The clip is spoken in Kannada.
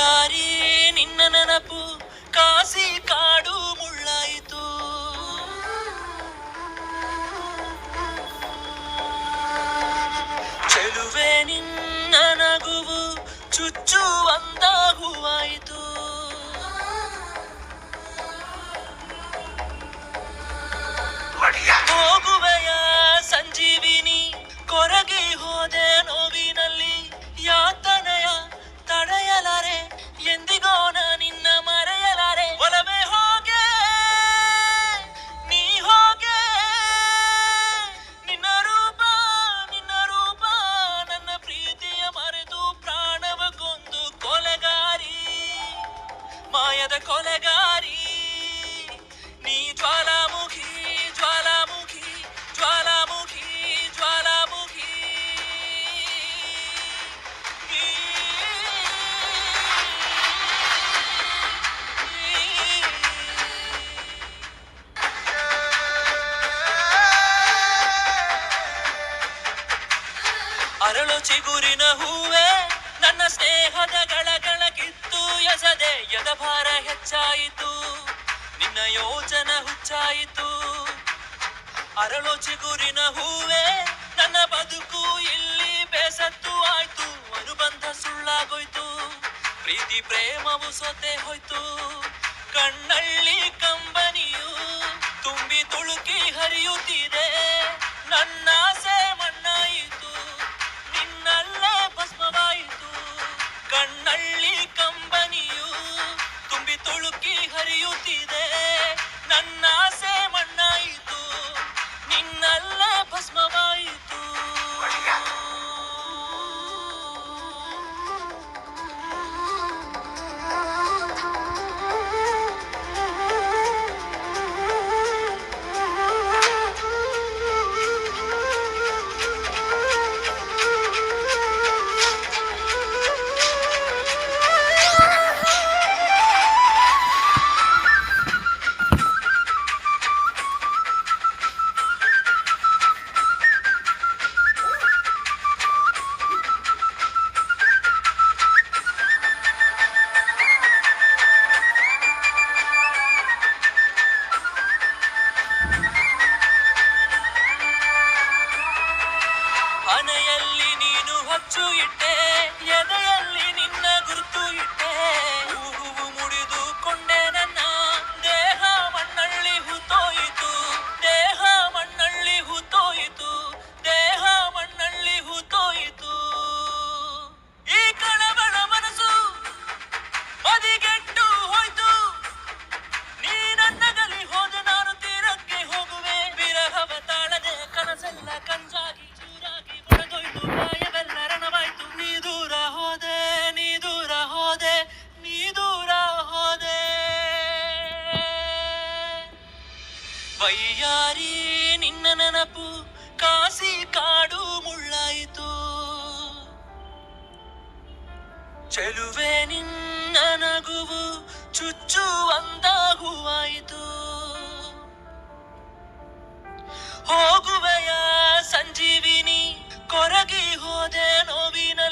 ವೈಯಾರಿ ನಿನ್ನ ನೆನಪು ಕಾಸಿ ಕಾಡು ಮುಳ್ಳಾಯಿತು. ಚೆಲುವೆ ನಿನ್ನ ನಗುವು ಚುಚ್ಚುವಂತಾಗುವಾಯಿತು. ಹೋಗುವೆಯ ಸಂಜೀವಿನಿ ಕೊರಗಿ ಹೋದೆ ನೋವಿನಲ್ಲಿ. ಯಾತನೆಯ ತಡೆಯಲಾರೆ ಎಂದಿಗೋ ನಿನ್ನ ಮರೆಯಲಾರೆ. ಒಲವೇ ಹೋಗೆ ನೀ ಹೋಗೆ ನಿನ್ನ ರೂಪ ನನ್ನ ಪ್ರೀತಿಯ ಮರೆತು ಪ್ರಾಣವ ಕೊಂದು ಕೊಲೆಗಾರಿ ಮಾಯದ ಕೊಲೆಗಾರಿ ನೀ. ಜ್ವಾಲಾಮುಖಿ ಜ್ವಾಲಾಮುಖಿ ಜ್ವಾಲಾಮುಖಿ ಜ್ವಾಲಾಮುಖಿ. ಅರಳು ಚಿಗುರಿನ ಹೂವೆ ನನ್ನ ಸ್ನೇಹದ ಗಳಗಳ ಕಿತ್ತು ಎಸದೆ ಎದಭಾರ ಹೆಚ್ಚಾಯಿತು. ನಿನ್ನ ಯೋಚನ ಹುಚ್ಚಾಯಿತು. ಅರಳು ಚಿಗುರಿನ ಹೂವೆ ನನ್ನ ಬದುಕು ಇಲ್ಲಿ ಬೇಸತ್ತು ಆಯ್ತು. ಅನುಬಂಧ ಸುಳ್ಳಾಗೋಯ್ತು. ಪ್ರೀತಿ ಪ್ರೇಮವು ಸೊತೆ ಹೋಯ್ತು. ಕಣ್ಣಳ್ಳಿ ಕಂಬನಿಯು ತುಂಬಿ ತುಳುಕಿ ಹರಿಯುತ್ತಿದೆ. ನನ್ನಾಸೆ ಮಣ್ಣಾಯಿತು. ನಿನ್ನಲ್ಲೇ ಭಸ್ಮವಾಯಿತು. ಕಣ್ಣಳ್ಳಿ ಕಂಬನಿಯು ತುಂಬಿ ತುಳುಕಿ ಹರಿಯುತ್ತಿದೆ. ನನ್ನಾಸೆ ಮಣ್ಣಾಯಿತು. ನಿನ್ನಲ್ಲೇ ಭಸ್ಮವಾಯಿತು. ಮನೆಯಲ್ಲಿ ನೀನು ಹಚ್ಚು ಇಟ್ಟೆ. ಎದೆಯಲ್ಲಿ ನಿನ್ನ ಗುರುತು ಇಟ್ಟೆ. ಹೂವು ಮುಡಿದುಕೊಂಡೆ ನನ್ನ ದೇಹ ಮಣ್ಣಳ್ಳಿ ಹೂತೋಯಿತು. ದೇಹ ಮಣ್ಣಳ್ಳಿ ಹೂತೋಯಿತು. ದೇಹ ಮಣ್ಣಳ್ಳಿ ಹೂತೋಯಿತು. ಈ ಕಳವಳ ಮನಸ್ಸು ಬದಿಗೆಟ್ಟು ಹೋಯ್ತು. ನೀ ನನ್ನಗಲಿ ಹೋದ ನಾನು ತೀರಕ್ಕೆ ಹೋಗುವೆ. ವಿರಹವ ತಾಳದೆ ಕನಸೆಲ್ಲ ಕಂಜಾಗಿ ಚೂರಾಗಿ ಒಡೆದೊಯ್ದು ಮಾಯವೆಲ್ಲ ರಣವಾಯ್ತು. ನೀ ದೂರ ಹೋದೆ ನೀ ದೂರ ಹೋದೆ ನೀ ದೂರ ಹೋದೆ. ವೈಯಾರಿ ನಿನ್ನ ನೆನಪು ಕಾಸಿ ಕಾಡು ಮುಳ್ಳಾಯಿತು. ಚೆಲುವೆ ನಿನ್ನ ನಗುವು ಚುಚ್ಚುವಂತಾಗುವಾಯಿತು. ಹೋಗುವೆಯ ಸಂಜೀವಿನಿ ಕೊರಗಿ ಹೋದೆ ನೋವಿನಲ್ಲಿ.